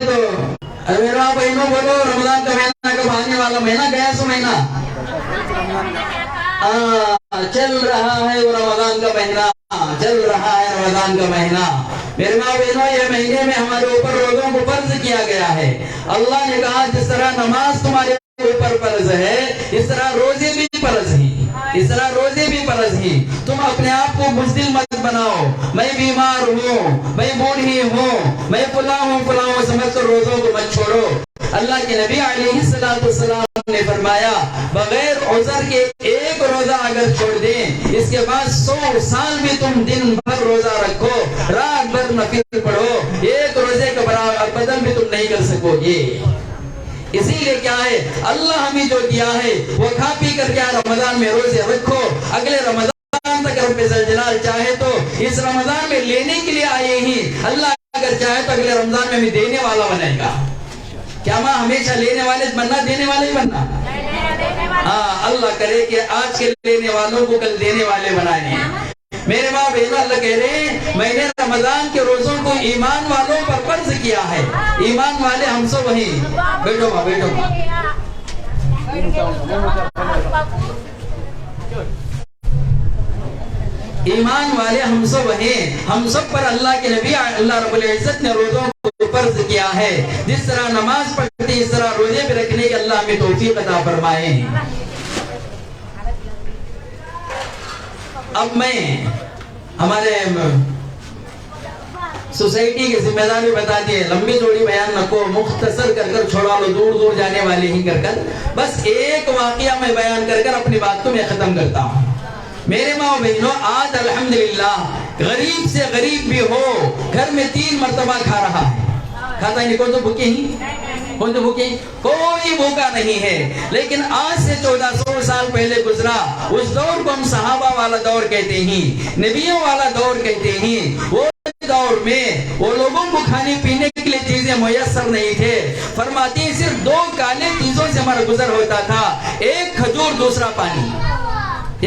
तो मेरा बहनों बोलो, रमजान का महीना कब आने वाला? महीना गया सो महीना चल रहा है, वो रमजान का महीना चल रहा है, रमजान का महीना। मेरे माँ बहनों, ये महीने में हमारे ऊपर रोजों को फर्ज किया गया है। अल्लाह ने कहा जिस तरह नमाज तुम्हारे ऊपर फर्ज है, इस तरह रोजे भी फर्ज हैं, इस तरह रोजे भी फर्ज हैं। तुम अपने आप को बुज़दिल मत बनाओ, मैं बीमार हूँ, मैं बूढ़ी हूँ, मैं फला हूँ समझ कर रोजों को मत छोड़ो। अल्लाह के नबी अलैहिस्सलाम ने फरमाया, बगैर उज़र के एक रोजा अगर छोड़ दें, इसके बाद 100 साल भी तुम दिन भर रोजा रखो, रात भर नफिल पढ़ो, एक रोजे का बराबर बदल भी तुम नहीं कर सकोगे। इसीलिए क्या है, अल्लाह हमें जो दिया है वो खा पी कर क्या रमजान में रोजे रखो, अगले रमजान तक रब्बे जलाल चाहे तो इस रमजान में लेने के लिए आए ही, अल्लाह अगर चाहे तो अगले रमजान में हमें देने वाला बनाएगा। क्या माँ हमेशा लेने वाले बनना, देने वाले ही बनना? हाँ, अल्लाह करे कि आज के लेने वालों को कल देने वाले बनाए। मेरे माँ बहनों, अल्लाह कह रहे हैं मैंने रमजान के रोजों को ईमान वालों पर फर्ज किया है। ईमान वाले हम सब वही बैठो माँ, बैठो माँ। ईमान वाले हम सब हैं, हम सब पर अल्लाह के नबी अल्लाह रब्बुल इज्जत ने रोजों को फर्ज किया है। जिस तरह नमाज पढ़ते इस तरह रोजे भी रखने की अल्लाह हमें तौफीक अता फरमाए। अब मैं हमारे सोसाइटी की जिम्मेदारी बता दिए, लंबी चौड़ी बयान न को, मुख्तसर कर कर छोड़ा लो, दूर दूर जाने वाले ही कर कर बस एक वाकया मैं बयान कर कर अपनी बात को मैं खत्म करता हूँ। मेरे माँ बहनों, आज अल्हम्दुलिल्लाह गरीब से गरीब भी हो घर में 3 मरतबा खा रहा है। खाता नहीं, कौन तो भूखे ही, कौन तो भूखे, कोई भूखा नहीं है। लेकिन आज से 1400 साल पहले गुजरा उस दौर को हम सहाबा वाला दौर कहते हैं, नबियों वाला दौर कहते हैं। वो दौर में वो लोगों को खाने पीने के लिए चीजें मुयस्सर नहीं थे। फरमाती हैं सिर्फ 2 काले चीजों से हमारा गुजर होता था, एक खजूर दूसरा पानी,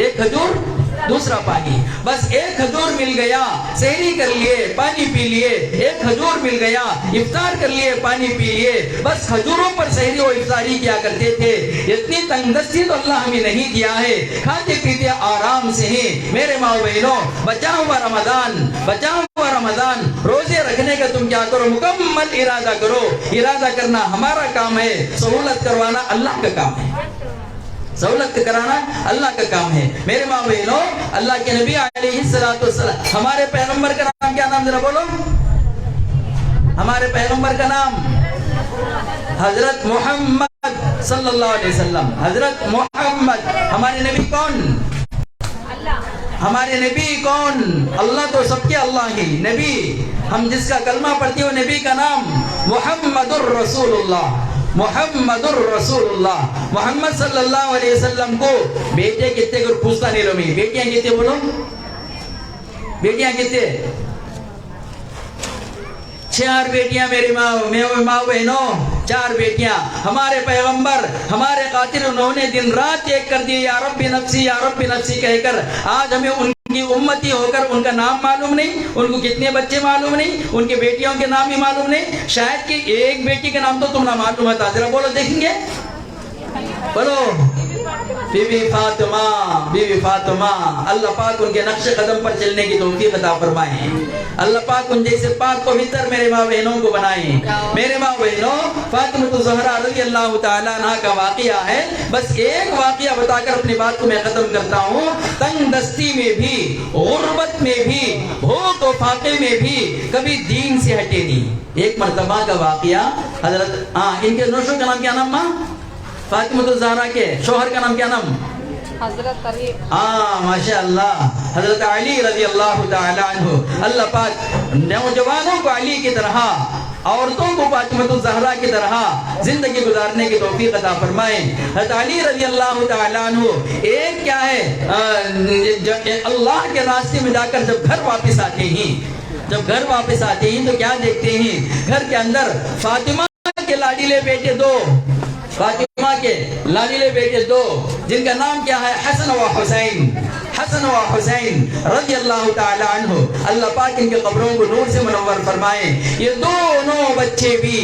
एक खजूर दूसरा पानी। बस एक खजूर मिल गया, सहरी कर लिए, पानी पी लिए, एक खजूर मिल गया, इफ्तार कर लिए, पानी पी लिए। बस खजूरों पर सहरी और इफ्तारी किया करते थे। इतनी तंगदस्ती तो अल्लाह हमें नहीं दिया है, खाते पीते आराम से ही। मेरे माँ बहनों, बचा हुआ रमजान, बचा हुआ रमजान रोजे रखने का तुम क्या करो, मुकम्मल इरादा करो। इरादा करना हमारा काम है, सहूलत करवाना अल्लाह का काम है, सहूलत कराना अल्लाह का काम है। मेरे माँ बहनों, अल्लाह के नबी अलैहिस्सलातु वस्सलाम, हमारे पैगंबर का नाम क्या नाम, जरा बोलो, हमारे पैगंबर का नाम हजरत मोहम्मद सल्लल्लाहु अलैहि वसल्लम। हजरत मोहम्मद, हमारे नबी कौन? हमारे नबी कौन? अल्लाह तो सबके अल्लाह ही। नबी हम जिसका कलमा पढ़ते हो, नबी का नाम मुहम्मदुर रसूलुल्लाह, मुहम्मदुर रसूलुल्लाह। मोहम्मद सल्लल्लाहु अलैहि वसल्लम को बेटे कितने को पूछता नहीं रहो, बेटियां कितने बोलो, बेटियां कितने? 4 बेटियां मेरी माँ बहनों, 4 बेटियां। हमारे पैगंबर, हमारे कातिल, उन्होंने दिन रात एक कर दिए, या रब्बी नफ्सी कहकर। आज हमें उनकी उम्मती होकर उनका नाम मालूम नहीं, उनको कितने बच्चे मालूम नहीं, उनके बेटियों के नाम ही मालूम नहीं। शायद कि एक बेटी के नाम तो तुम्हारा मालूम था, जरा बोलो देखेंगे, बोलो बीबी फातिमा, बीबी फातिमा। अल्लाह पाक उनके नक्श कदम पर चलने की तौफीक अता फरमाए। अल्लाह पाक उन जैसे पाक पवित्र मेरे माँ बहनों को बनाए। मेरे माँ बहनों, फातिमा ज़हरा रज़ी अल्लाह तआला अन्हा का वाक़या है। बस एक वाक़या बताकर अपनी बात को मैं खत्म करता हूँ। तंगदस्ती में भी, गुर्बत में भी, भूख और फाके में भी कभी दीन से हटे नहीं। एक मर्तबा का वाक़या, हजरत इनके नौशों का नाम क्या नाम माँ? फातिमा ज़हरा के शोहर का नाम क्या नाम? हजरत अली। माशाअल्लाह, हजरत अली रज़ी अल्लाह तआला अन्हु। अल्लाह पाक नौजवानों को अली की तरह, औरतों को फातिमा ज़हरा की तरह जिंदगी गुजारने की तौफीक अता फरमाए। हज़रत अली रज़ी अल्लाह तआला अन्हु एक क्या है, अल्लाह के रास्ते में जाकर जब घर वापस आते हैं, जब घर वापस आते हैं तो क्या देखते हैं, घर के अंदर फातिमा के लाडीले बेटे 2 فاطمہ کے لاڈلے بیٹے دو جن کا نام کیا ہے حسن و حسین، حسن و حسین رضی اللہ تعالی عنہ، اللہ پاک ان کے قبروں کو نور سے منور فرمائیں۔ یہ دونوں بچے بھی،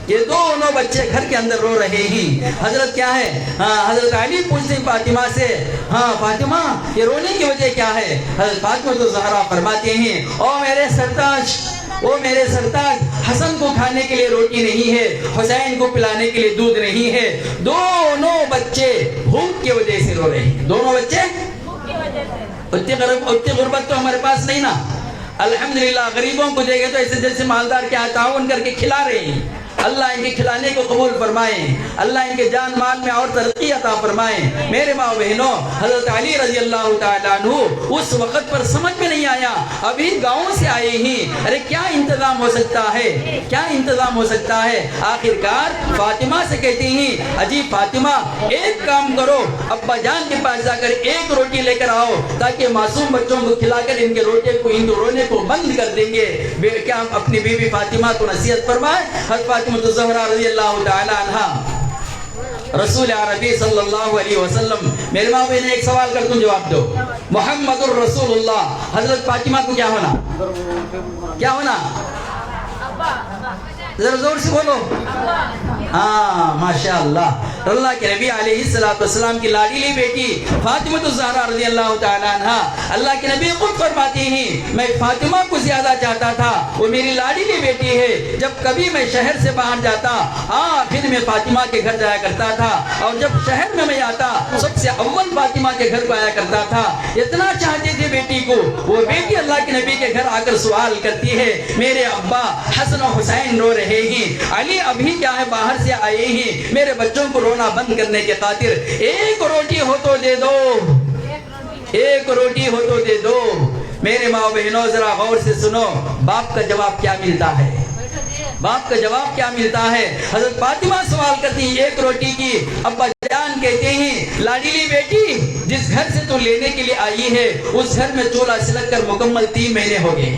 یہ دونوں بچے گھر کے اندر رو رہے ہیں۔ حضرت کیا ہے، حضرت علی پوچھتے ہیں فاطمہ سے، فاطمہ یہ رونے کی وجہ کیا ہے؟ حضرت فاطمہ تو زہرا فرماتے ہیں او میرے سرتاج، وہ میرے سرتاج، حسن کو کھانے کے لیے روٹی نہیں ہے، حسین کو پلانے کے لیے دودھ نہیں ہے، دونوں بچے بھوک کی وجہ سے رو رہے ہیں، دونوں بچے۔ اتنی غربت تو ہمارے پاس نہیں نا، الحمدللہ غریبوں کو دیکھے تو ایسے جیسے مالدار کیا تعاون کر کے کھلا رہے ہیں۔ اللہ ان کے کھلانے کو قبول فرمائیں، اللہ ان کے جان مال میں اور ترقی عطا فرمائیں۔ میرے ماں بہنوں، حضرت علی رضی اللہ تعالیٰ عنہ اس وقت پر سمجھ میں نہیں آیا، ابھی گاؤں سے آئے ہیں، ارے کیا انتظام ہو سکتا ہے، کیا انتظام ہو سکتا ہے؟ آخر کار فاطمہ سے کہتے ہیں اجی فاطمہ ایک کام کرو، ابا جان کے پاس جا کر ایک روٹی لے کر آؤ تاکہ معصوم بچوں کو کھلا کر ان کے رونے کو بند کر دیں گے۔ کیا اپنی بیوی فاطمہ کو نصیحت فرمائے؟ حضرت فاطمہ الزہرا رضی اللہ تعالی عنہ رسول عربی صلی اللہ علیہ وسلم، میرے ماں بہن ایک سوال کرتا ہوں جواب دو، محمد الرسول اللہ، حضرت فاطمہ کو کیا ہونا، کیا ہونا؟ ذرا زور سے بولو۔ ہاں ماشاءاللہ، اللہ کے نبی علیہ السلام کی لاڈلی بیٹی فاطمہ الزہرا رضی اللہ تعالی عنہ، اللہ کے نبی خود فرماتے ہیں میں فاطمہ کو زیادہ چاہتا تھا، وہ میری لاڈلی بیٹی ہے، جب کبھی میں شہر سے باہر جاتا پھر میں فاطمہ کے گھر جایا کرتا تھا، اور جب شہر میں آتا سب سے اول فاطمہ کے گھر کو آیا کرتا تھا، اتنا چاہتے تھے بیٹی کو۔ وہ بیٹی اللہ کے نبی کے گھر آ کر سوال کرتی ہے میرے ابا حسن و حسین رو رہے ہیں، علی ابھی کیا ہے باہر سے آئے ہیں، میرے بچوں کو رونا بند کرنے کے خاطر ایک روٹی ہو تو دے دو، ایک روٹی ہو تو دے دو۔ میرے ماں بہنوں ذرا غور سے سنو، باپ کا جواب کیا ملتا ہے، باپ کا جواب کیا ملتا ہے؟ حضرت فاطمہ سوال کرتی ہیں ایک روٹی کی، ابا جان کہتے ہیں لاڈلی بیٹی جس گھر سے تو لینے کے لیے آئی ہے اس گھر میں چولہا سلک کر مکمل 3 مہینے ہو گئے۔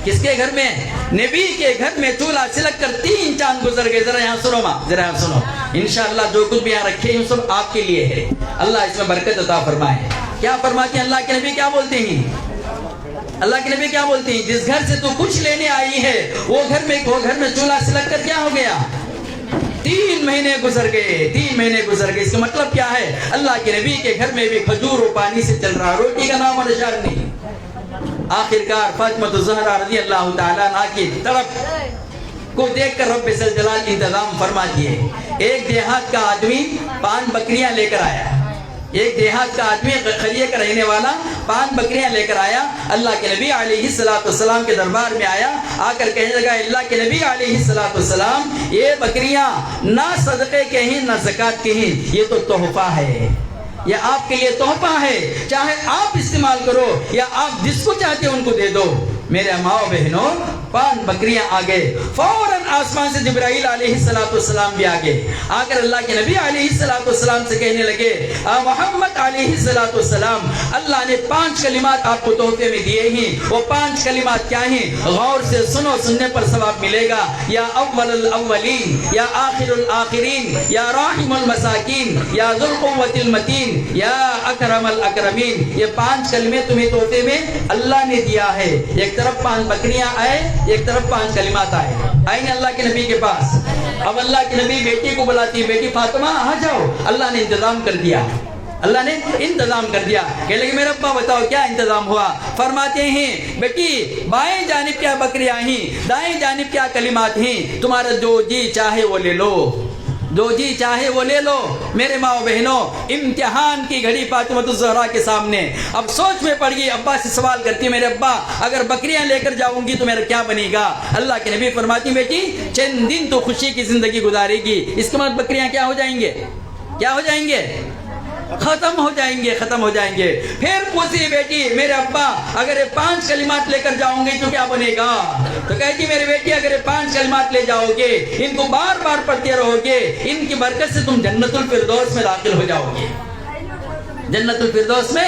کس کے گھر میں؟ نبی کے گھر میں چولہا سلک کر 3 چاند گزر گئے۔ ذرا یہاں سنو ماں، ذرا یہاں سنو، انشاءاللہ جو کچھ بھی یہاں رکھے ہیں سب آپ کے لیے ہے، اللہ اس میں برکت عطا فرمائے۔ کیا فرماتے ہیں اللہ کے نبی؟ کیا بولتے ہیں اللہ کے نبی؟ کیا بولتے ہیں جس گھر سے تو کچھ لینے آئی ہے وہ گھر میں چولہا سلک کر کیا ہو گیا؟ 3 مہینے گزر گئے، 3 مہینے گزر گئے۔ اس کا مطلب کیا ہے؟ اللہ کے نبی کے گھر میں بھی کھجور و پانی سے چل رہا، روٹی کا نام و نشان نہیں۔ آخر کار فاطمہ الزہرا رضی اللہ تعالیٰ عنہ کی طرف کو دیکھ کر رب ذوالجلال انتظام فرما دیے۔ ایک دیہات کا آدمی 5 بکریاں لے کر آیا، ایک دیہات کا آدمی خلیے کا رہنے والا 5 بکریاں لے کر آیا، اللہ کے نبی علیہ السلام کے دربار میں آیا، آ کر کہنے لگا اللہ کے نبی علیہ السلام یہ بکریاں نہ صدقے کے ہیں نہ زکوٰۃ کے ہیں، یہ تو تحفہ ہے، یہ آپ کے لیے تحفہ ہے، چاہے آپ استعمال کرو یا آپ جس کو چاہتے ہیں ان کو دے دو۔ میرے ماں بہنوں 5 بکریاں آ گئے، فوراً آسمان سے جبرائیل علیہ السلام بھی آ گئے، آ کر اللہ کے نبی علیہ السلام سے کہنے لگے محمد علیہ السلام اللہ نے 5 کلمات آپ کو تحفے میں دیے ہیں، وہ 5 کلمات کیا ہیں؟ غور سے سنو، سننے پر ثواب ملے گا۔ یا اول الاولین، یا آخر الاخرین، یا راحم المساکین، یا ذو القوۃ المتین، یا اکرم الاکرمین، یہ 5 کلمے تمہیں تحفے میں اللہ نے دیا ہے۔ ایک طرف 5 بکریاں آئے، ایک طرف 5 کلمات آئے، آئیں اللہ کے نبی کے پاس۔ اب اللہ کے نبی بیٹی کو بلاتی، بیٹی فاطمہ آ جاؤ، اللہ نے انتظام کر دیا، اللہ نے انتظام کر دیا۔ کہنے لگے میرے ابا بتاؤ کیا انتظام ہوا؟ فرماتے ہیں بیٹی بائیں جانب کیا بکریاں ہیں، دائیں جانب کیا کلمات ہیں، تمہارا جو جی چاہے وہ لے لو، جو جی چاہے وہ لے لو۔ میرے ماں بہنوں امتحان کی گھڑی فاطمہ الزہرا کے سامنے، اب سوچ میں پڑ گئی، ابا سے سوال کرتی میرے ابا اگر بکریاں لے کر جاؤں گی تو میرا کیا بنے گا؟ اللہ کے نبی فرماتی بیٹی چند دن تو خوشی کی زندگی گزارے گی، اس کے بعد بکریاں کیا ہو جائیں گے؟ کیا ہو جائیں گے؟ ختم ہو جائیں گے، ختم ہو جائیں گے۔ پھر پوچھی بیٹی میرے ابا اگر یہ 5 کلمات لے کر جاؤں گی تو کیا بنے گا؟ تو کہتی میری بیٹی اگر یہ 5 کلمات لے جاؤ گے، ان کو بار بار پڑھتے رہو گے، ان کی برکت سے تم جنت الفردوس میں داخل ہو جاؤ گے، جنت الفردوس میں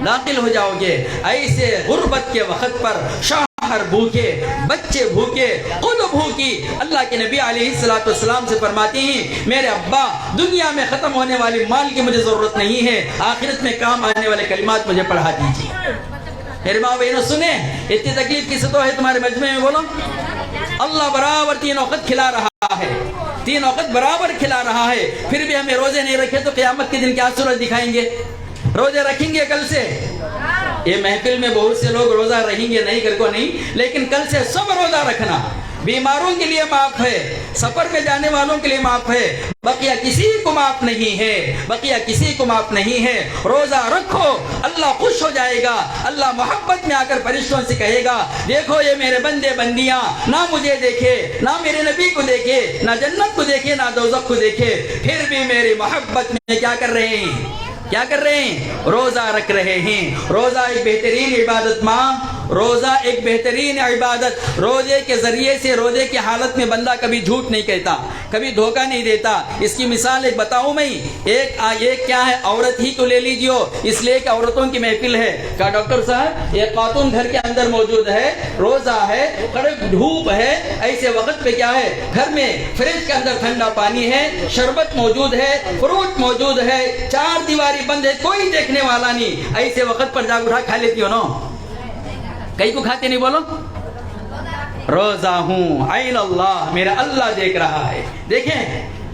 داخل ہو جاؤ گے۔ ایسے غربت کے وقت پر شاہ बाहर भूखे, बच्चे भूखे, खुद भूखी। अल्लाह के नबी अलैहिस्सलाम से फरमाते हैं मेरे अब्बा दुनिया में खत्म होने वाली माल की मुझे जरूरत नहीं है, आखिरत में काम आने वाले कलिमात मुझे पढ़ा दीजिए। मेरे माँ बहनों सुने, इतनी तकलीफ किसे तो है तुम्हारे मजमे में? बोलो। अल्लाह बराबर 3 वक्त खिला रहा है, 3 वक्त बराबर खिला रहा है, फिर भी हमें रोजे नहीं रखे तो क़यामत के दिन क्या सूरत दिखाएंगे? रोजे रखेंगे कल से? ये महफिल में बहुत से लोग रोजा रहेंगे, नहीं कर को नहीं, लेकिन कल से सब रोजा रखना। बीमारों के लिए माफ है, सफर में जाने वालों के लिए माफ है, बकिया किसी को माफ नहीं है, बकिया किसी को माफ नहीं है। रोजा रखो, अल्लाह खुश हो जाएगा। अल्लाह मोहब्बत में आकर फरिश्तों से कहेगा देखो ये मेरे बंदे बंदियां ना मुझे देखे, ना मेरे नबी को देखे, ना जन्नत को देखे, ना दोज़ख को देखे, फिर भी मेरी मोहब्बत में क्या कर रहे हैं? क्या कर रहे हैं? रोजा रख रहे हैं। रोजा एक बेहतरीन इबादत माँ, रोजा एक बेहतरीन इबादत। रोजे के जरिए से, रोजे की हालत में बंदा कभी झूठ नहीं कहता, कभी धोखा नहीं देता। इसकी मिसाल एक बताऊं मैं, एक क्या है, औरत ही तो ले लीजिए, इसलिए कि औरतों की महफिल है। क्या डॉक्टर साहब, एक खातून घर के अंदर मौजूद है, रोजा है, कड़क धूप है, ऐसे वक्त पे क्या है, घर में फ्रिज के अंदर ठंडा पानी है, शरबत मौजूद है, फ्रूट मौजूद है, 4 दीवारी बंद है, कोई देखने वाला नहीं, ऐसे वक्त पर जाग उठा खा लेती हो ना? कई को खाते नहीं? बोलो। रोजा हूँ, ऐन अल्लाह, मेरा अल्लाह देख रहा है।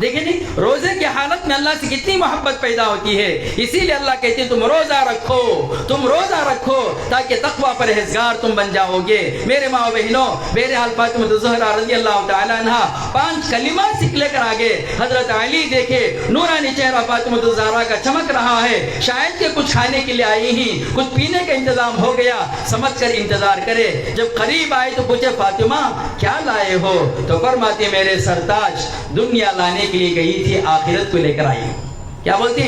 देखें नहीं, रोजे की हालत में अल्लाह से कितनी मोहब्बत पैदा होती है। इसीलिए अल्लाह कहते हैं तुम रोजा रखो, तुम रोजा रखो ताकि तकवा परहेजगार तुम बन जाओगे। मेरे माँ बहनों, बहरहाल फातिमा ज़हरा रज़ी अल्लाह तआला अन्हा 5 कलिमा सीख लेकर आगे। हजरत अली देखे नूरानी चेहरा फातिमा ज़हरा का चमक रहा है, शायद के कुछ खाने के लिए आई ही, कुछ पीने का इंतजाम हो गया, समझ कर इंतजार करे। जब करीब आए तो पूछे फातिमा क्या लाए हो? तो फरमाती मेरे सरताज दुनिया लाने के लिए गई थी, आखिरत को लेकर आई। क्या बोलती?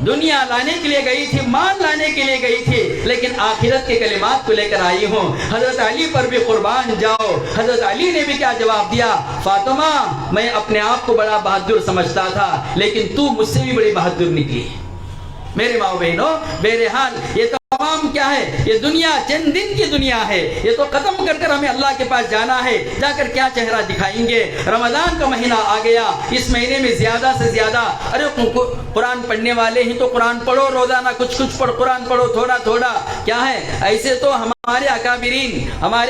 दुनिया लाने के लिए गई थी, माल लाने के लिए गई थी, लेकिन आखिरत के कलिमात को लेकर आई हूँ। हजरत अली पर भी कुर्बान जाओ। हजरत अली ने भी क्या जवाब दिया? फातिमा मैं अपने आप को बड़ा बहादुर समझता था, लेकिन तू मुझसे भी बड़ी बहादुर निकली। मेरे माँ बहनों, बहरहाल ये तमाम क्या है, ये दुनिया चंद दिन की दुनिया है, ये तो खत्म कर कर हमें अल्लाह के पास जाना है। जाकर क्या चेहरा दिखाएंगे? रमजान का महीना आ गया, इस महीने में ज्यादा से ज्यादा, अरे कुरान पढ़ने वाले ही तो कुरान पढ़ो, रोजाना कुछ पढ़, कुरान पढ़ो थोड़ा थोड़ा। क्या है, ऐसे तो हमारे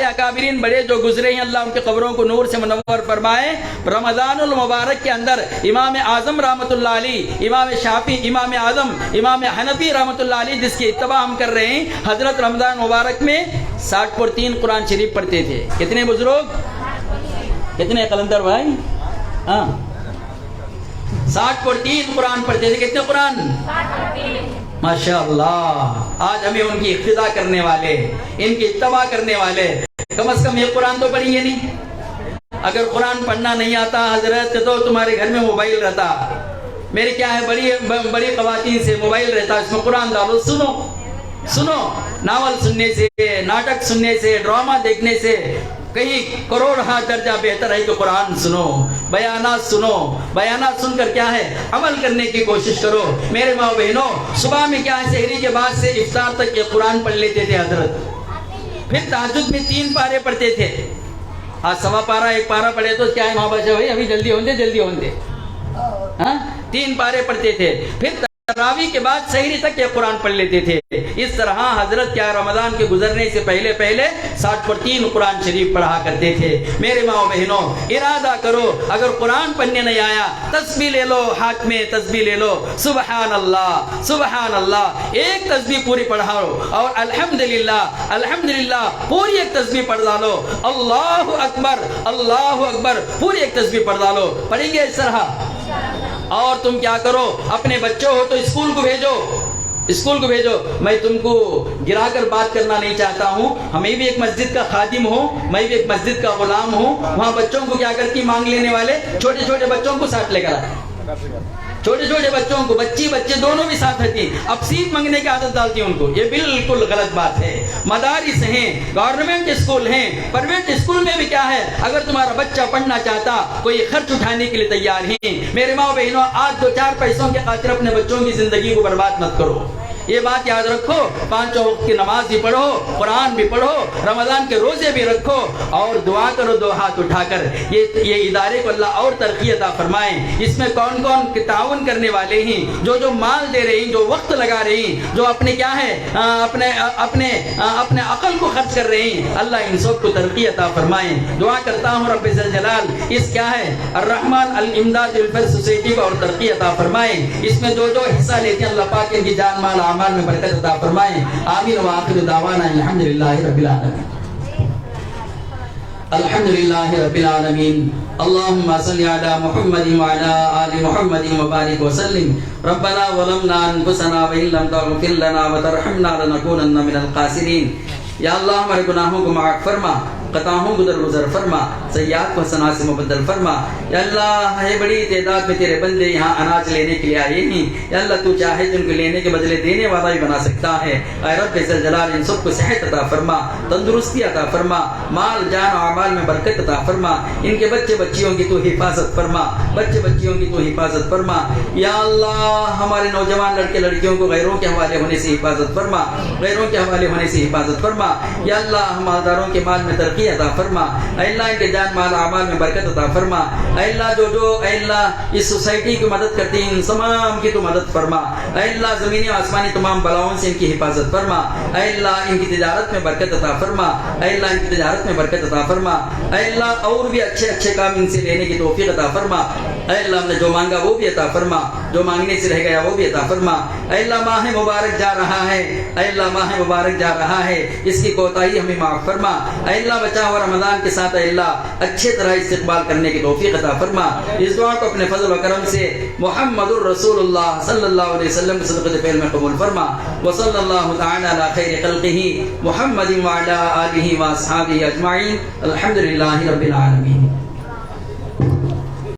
अकाबिरीन बड़े जो गुजरे हैं, अल्लाह उनके कब्रों को नूर से मुनव्वर फरमाए। रमजानुल मुबारक के अंदर इमाम आजम रहमतुल्लाह अलैह, इमाम शाफी, इमाम आजम, इमाम हनफी रहमतुल्लाह अलैह जिसकी इत्तबा हम कर रहे हैं, हजरत रमजान मुबारक में 60 पर 3 कुरान शरीफ पढ़ते थे। कितने बुजुर्ग, कितने कलंदर भाई? हाँ, 60 पर 3 कुरान पढ़ते थे। कितने कुरान? माशाअल्लाह। आज हमें उनकी इक्तिदा करने वाले, इनकी इत्तबा करने वाले, कम से कम ये कुरान तो पढ़ेंगे नहीं। अगर कुरान पढ़ना नहीं आता हजरत तो तुम्हारे घर में मोबाइल रहता। मेरे क्या है, बड़ी ख़वातीन से मोबाइल रहता, इसमें कुरान डालो, सुनो। नावल सुनने से, नाटक सुनने से, ड्रामा देखने से कहीं करोड़ हाथ दर्जा बेहतर है कि कुरान सुनो, बयानात सुनो। बयानात सुनकर क्या है, अमल करने की कोशिश करो। मेरे माँ बहनों, सुबह में क्या है, सहरी के बाद से इफ्तार तक ये कुरान पढ़ लेते थे हजरत। फिर तहज्जुद में 3 पारे पढ़ते थे। आज 1.25 पारा 1 पारा पढ़े तो क्या है, माँ बच्चा भाई अभी जल्दी होंगे। हाँ, 3 पारे पढ़ते थे। फिर तरावी के बाद सहरी तक ये कुरान पढ़ लेते थे। इस तरह हजरत क्या रमजान के गुजरने से पहले 60 पर 3 कुरान शरीफ पढ़ा करते थे। मेरे माँ बहनों, इरादा करो, अगर कुरान पढ़ने नहीं आया, तस्बीह ले लो, हाथ में तस्बीह ले लो, सुबहान अल्लाह सुबहान अल्लाह, एक तस्बीह पूरी पढ़ाओ, और अल्हम्दुलिल्लाह अल्हम्दुलिल्लाह पूरी एक तस्बीह पढ़ डालो, अल्लाहु अकबर पूरी एक तस्बीह पढ़ डालो। पढ़ेंगे इस तरह? और तुम क्या करो, अपने बच्चों हो तो स्कूल को भेजो। मैं तुमको गिरा कर बात करना नहीं चाहता हूँ, हमें भी एक मस्जिद का खादिम हूँ, मैं भी एक मस्जिद का गुलाम हूँ। वहाँ बच्चों को क्या करती, मांग लेने वाले छोटे बच्चों को साथ लेकर आए, छोटे बच्चों को, बच्चे दोनों भी साथ रहती। अब सीट मांगने की आदत डालती है उनको, ये बिल्कुल गलत बात है। मदारिस हैं, गवर्नमेंट स्कूल हैं, प्राइवेट स्कूल में भी क्या है, अगर तुम्हारा बच्चा पढ़ना चाहता, कोई खर्च उठाने के लिए तैयार है। मेरे माँ बहनों, आज 2-4 पैसों के खातिर अपने बच्चों की जिंदगी को बर्बाद मत करो। یہ بات یاد رکھو، 5 وقت کی نماز بھی پڑھو، قرآن بھی پڑھو، رمضان کے روزے بھی رکھو اور دعا کرو 2 ہاتھ اٹھا کر۔ یہ ادارے کو اللہ اور ترقی عطا فرمائیں۔ اس میں کون کون تعاون کرنے والے ہیں، جو مال دے رہے ہیں، جو وقت لگا رہے ہیں، جو اپنے کیا ہے اپنے عقل کو خرچ کر رہے ہیں، اللہ ان سب کو ترقی عطا فرمائیں۔ دعا کرتا ہوں رب ذوالجلال اس کیا ہے الرحمن الامداد بالفرد سوسائٹی کو اور ترقی عطا فرمائیں۔ اس میں جو حصہ لیتے ہیں اللہ پاک ان کی جان مال اعمال میں برکت عطا فرمائیں۔ آمین وآخر دعوانا الحمدللہ رب العالمین۔ الحمدللہ رب العالمین۔ اللهم صل على محمد وعلى آل محمد وبارك وسلم۔ ربنا ظلمنا انفسنا وان لم تغفر لنا وترحمنا لنكونن من الخاسرین۔ یا اللہ ہمارے گناہوں کو معاف فرما، خطاؤں کو درگزر فرما، سیئات کو حسنات سے مبدل فرما۔ یا اللہ ہے بڑی تعداد میں تیرے بندے یہاں اناج لینے کے لیے آئے ہیں، یا اللہ تو چاہے تو ان کو لینے کے بدلے دینے والا بھی بنا سکتا ہے۔ اے رب ذوالجلال ان سب کو صحت عطا فرما، تندرستی عطا فرما، مال جان و اعمال میں برکت عطا فرما۔ ان کے بچے بچیوں کی تو حفاظت فرما، بچے بچیوں کی تو حفاظت فرما۔ یا اللہ ہمارے نوجوان لڑکے لڑکیوں کو غیروں کے حوالے ہونے سے حفاظت فرما، غیروں کے حوالے ہونے سے حفاظت فرما۔ یا اللہ مالداروں کے مال میں ترقی عطا فرما، اے اللہ ان کے جان مال اعمال میں برکت عطا فرما۔ اے اللہ جو اے اللہ اس سوسائٹی کی مدد کرتی ہیں ان تمام کی تو مدد فرما۔ اے اللہ زمینی و آسمانی تمام بلاؤں سے ان کی حفاظت فرما۔ اے اللہ ان کی تجارت میں برکت عطا فرما، اے اللہ ان کی تجارت میں برکت عطا فرما۔ اے اللہ اور بھی اچھے کام ان سے لینے کی توفیق عطا فرما۔ اے اللہ ہم نے جو مانگا وہ بھی عطا فرما، جو مانگنے سے رہ گیا وہ بھی عطا فرما۔ اے اللہ ماہ مبارک جا رہا ہے، اے اللہ ماہ مبارک جا رہا ہے، اس کی کوتاہی ہمیں معاف فرما۔ اے اللہ بچا ہوا رمضان کے ساتھ اے اللہ اچھے طرح استقبال کرنے کی توفیق عطا فرما۔ اس دعا کو اپنے فضل و کرم سے محمد الرسول اللہ صلی اللہ علیہ وسلم کے صدقۃ فعل میں قبول فرما۔ وصلی اللہ تعالی علی خیر خلقہ محمد وعلی آلہ واصحابہ اجمعین۔ الحمدللہ رب العالمین۔